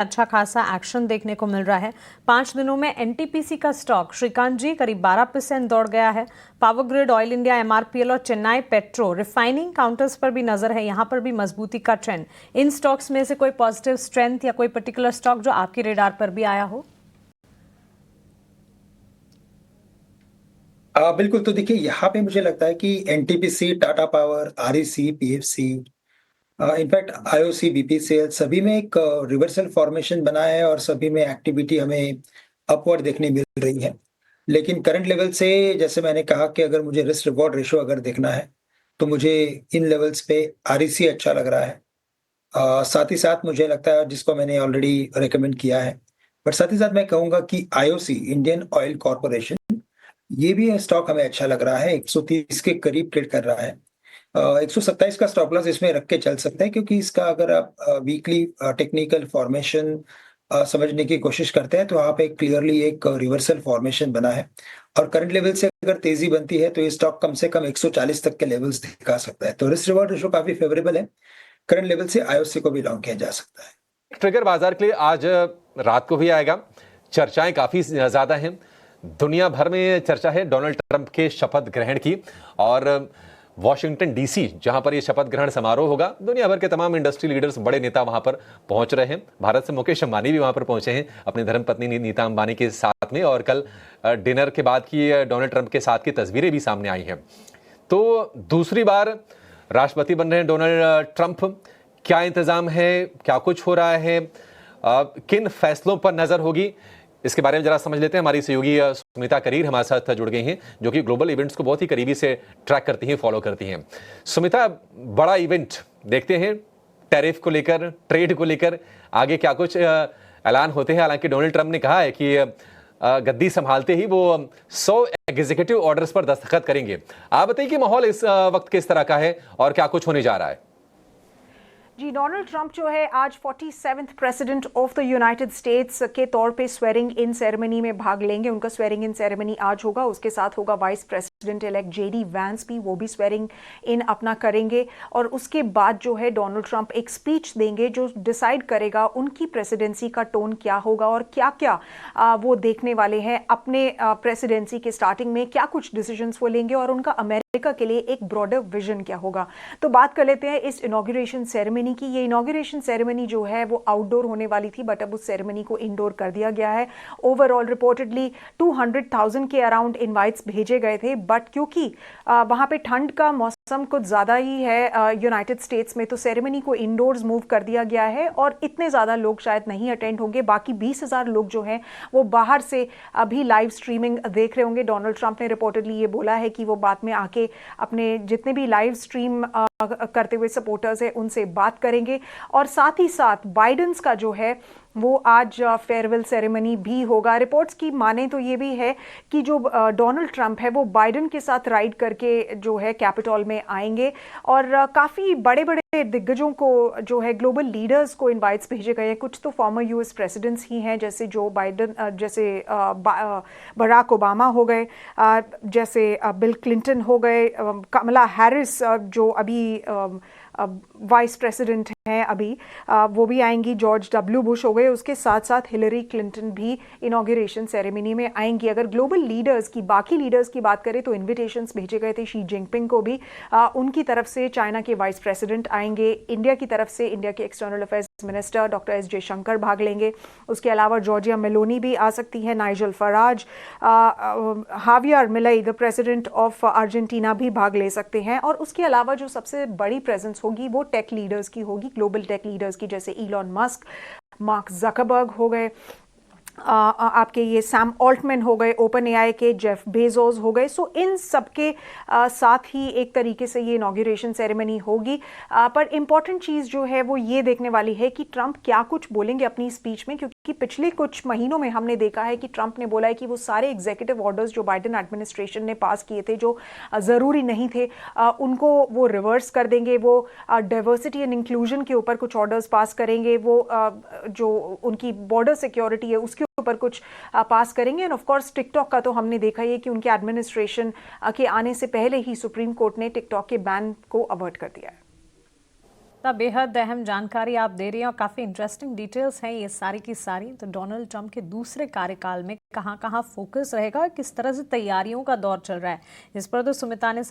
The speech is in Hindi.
अच्छा खासा एक्शन देखने को मिल रहा है। 5 दिनों में एनटीपीसी का स्टॉक श्रीकांत जी करीब 12% दौड़ गया है। Power grid, oil India, MRPL और चेन्नई पेट्रो रिफाइनिंग काउंटर्स पर भी नजर है, यहां पर भी मजबूती का ट्रेंड। इन स्टॉक्स में से कोई पॉजिटिव स्ट्रेंथ या कोई पर्टिकुलर स्टॉक जो आपके रेडार पर भी आया हो? बिल्कुल। तो देखिए, यहाँ पे मुझे लगता है कि NTPC, Tata power, REC, PFC, in fact IOC, BPCL सभी में एक रिवर्सल फॉर्मेशन बना है और सभी में एक्टिविटी हमें अपवर्ड देखने मिल रही है। लेकिन करंट लेवल से, जैसे मैंने कहा कि अगर मुझे रिस्क रिवॉर्ड रेशियो अगर देखना है, तो मुझे इन लेवल्स पे आरईसी अच्छा लग रहा है। साथ ही साथ मुझे लगता है, जिसको मैंने ऑलरेडी रिकमेंड किया है, बट साथ ही साथ मैं कहूँगा कि आईओसी, इंडियन ऑयल कॉर्पोरेशन, ये भी स्टॉक हमें अच्छा लग रहा है, 130 के करीब ट्रेड कर रहा है। 127 का स्टॉप लॉस इसमें रख के चल सकते हैं, क्योंकि इसका अगर आप वीकली टेक्निकल फॉर्मेशन समझने की कोशिश करते हैं, तो वहाँ पे क्लियरली एक रिवर्सल फॉर्मेशन बना है और करंट लेवल से अगर तेज़ी बनती है, तो ये स्टॉक कम से कम 140 तक के लेवल्स दिखा सकता है। तो रिस्क रिवॉर्ड रेशियो काफ़ी फेवरेबल है। करंट लेवल से आईओसी को भी लॉन्ग किया जा सकता है। ट्रिगर बाजार के लिए आज रात को भी आएगा। चर्चाएं काफी ज्यादा हैं, दुनिया भर में चर्चा है डोनाल्ड ट्रंप के शपथ ग्रहण की, और वॉशिंगटन डीसी जहां पर यह शपथ ग्रहण समारोह होगा, दुनिया भर के तमाम इंडस्ट्री लीडर्स, बड़े नेता वहां पर पहुंच रहे हैं। भारत से मुकेश अंबानी भी वहां पर पहुंचे हैं अपनी धर्मपत्नी नीता अंबानी के साथ में, और कल डिनर के बाद की डोनाल्ड ट्रंप के साथ की तस्वीरें भी सामने आई हैं। तो दूसरी बार राष्ट्रपति बन रहे हैं डोनाल्ड ट्रंप। क्या इंतजाम है, क्या कुछ हो रहा है, किन फैसलों पर नजर होगी, इसके बारे में जरा समझ लेते हैं। हमारी सहयोगी सुमिता करीर हमारे साथ जुड़ गई हैं, जो कि ग्लोबल इवेंट्स को बहुत ही करीबी से ट्रैक करती हैं, फॉलो करती हैं। सुमिता, बड़ा इवेंट देखते हैं, टैरिफ को लेकर, ट्रेड को लेकर आगे क्या कुछ ऐलान होते हैं। हालांकि डोनाल्ड ट्रंप ने कहा है कि गद्दी संभालते ही वो 100 एग्जीक्यूटिव ऑर्डर्स पर दस्तखत करेंगे। आप बताइए कि माहौल इस वक्त किस तरह का है और क्या कुछ होने जा रहा है? जी, डोनाल्ड ट्रंप जो है आज 47th president of the United states के तौर पे स्वेरिंग इन सेरेमनी में भाग लेंगे। उनका स्वेरिंग इन सेरेमनी आज होगा। उसके साथ होगा vice president elect JD Vance भी, वो भी स्वेरिंग इन अपना करेंगे। और उसके बाद जो है डोनाल्ड ट्रंप एक स्पीच देंगे जो डिसाइड करेगा उनकी प्रेसिडेंसी का टोन क्या होगा और क्या क्या वो देखने वाले हैं अपने प्रेसिडेंसी के स्टार्टिंग में, क्या कुछ डिसीजंस वो लेंगे और उनका अमेरिका के लिए एक ब्रॉडर विजन क्या होगा। तो बात कर लेते हैं इस इनॉग्रेशन सेरेमनी की। ये इनॉग्रेशन सेरेमनी जो है वो आउटडोर होने वाली थी, बट अब उस सेरेमनी को इंडोर कर दिया गया है। ओवरऑल रिपोर्टेडली 200,000 के अराउंड इनवाइट्स भेजे गए थे, बट क्योंकि वहां पे ठंड का मौसम कुछ ज्यादा ही है यूनाइटेड स्टेट्स में, तो सेरेमनी को इंडोर्स मूव कर दिया गया है और इतने ज्यादा लोग शायद नहीं अटेंड होंगे। बाकी 20,000 लोग जो हैं वो बाहर से अभी लाइव स्ट्रीमिंग देख रहे होंगे। डोनाल्ड ट्रंप ने रिपोर्टेडली ये बोला है कि वो बाद में आके अपने जितने भी लाइव स्ट्रीम करते हुए सपोर्टर्स हैं उनसे बात करेंगे। और साथ ही साथ बाइडेंस का जो है वो आज फेयरवेल सेरेमनी भी होगा। रिपोर्ट्स की माने तो ये भी है कि जो डोनाल्ड ट्रंप है वो बाइडेन के साथ राइड करके जो है कैपिटॉल में आएंगे। और काफ़ी बड़े बड़े दिग्गजों को जो है ग्लोबल लीडर्स को इनवाइट्स भेजे गए हैं। कुछ तो फॉर्मर यूएस प्रेसिडेंट्स ही हैं, जैसे जो बाइडेन, जैसे बराक ओबामा हो गए, जैसे बिल क्लिंटन हो गए, कमला हैरिस जो अभी वाइस प्रेसिडेंट हैं अभी, वो भी आएंगी, जॉर्ज डब्ल्यू बुश हो गए, उसके साथ साथ हिलरी क्लिंटन भी इनॉग्रेशन सेरेमनी में आएंगी। अगर ग्लोबल लीडर्स की, बाकी लीडर्स की बात करें तो इन्विटेशंस भेजे गए थे शी जिनपिंग को भी, उनकी तरफ से चाइना के वाइस प्रेसिडेंट आएंगे, इंडिया की तरफ से इंडिया के external affairs minister doctor S Jaishankar भाग लेंगे। उसके अलावा जॉर्जिया मेलोनी भी आ सकती है, नाइजल फराज, हावियर मिलई द प्रेसिडेंट ऑफ अर्जेंटीना भी भाग ले सकते हैं। और उसके अलावा जो सबसे बड़ी प्रेजेंस होगी वो टेक लीडर्स की होगी, ग्लोबल टेक लीडर्स की, जैसे इलॉन मस्क, मार्क जकरबर्ग हो गए, आपके ये सैम ऑल्टमैन हो गए ओपन एआई के, जेफ बेजोस हो गए। सो इन सबके साथ ही एक तरीके से ये इनॉग्रेशन सेरेमनी होगी। पर इंपॉर्टेंट चीज़ जो है वो ये देखने वाली है कि ट्रंप क्या कुछ बोलेंगे अपनी स्पीच में, क्योंकि पिछले कुछ महीनों में हमने देखा है कि ट्रंप ने बोला है कि वो सारे executive orders Joe Biden administration ने पास किए थे जो ज़रूरी नहीं थे, उनको वो रिवर्स कर देंगे। वो डाइवर्सिटी एंड इंक्लूजन के ऊपर कुछ ऑर्डर्स पास करेंगे, वो जो उनकी बॉर्डर सिक्योरिटी है उसके ऊपर कुछ पास करेंगे। एंड ऑफ कोर्स टिकटॉक का तो हमने देखा ही है कि उनके एडमिनिस्ट्रेशन के आने से पहले ही सुप्रीम कोर्ट ने टिकटॉक के बैन को अवॉइड कर दिया है। बेहद अहम जानकारी आप दे रही हैं और काफ़ी इंटरेस्टिंग डिटेल्स हैं ये सारी की सारी। तो डोनाल्ड ट्रंप के दूसरे कार्यकाल में कहाँ कहाँ फोकस रहेगा और किस तरह से तैयारियों का दौर चल रहा है, इस पर तो सुमिता ने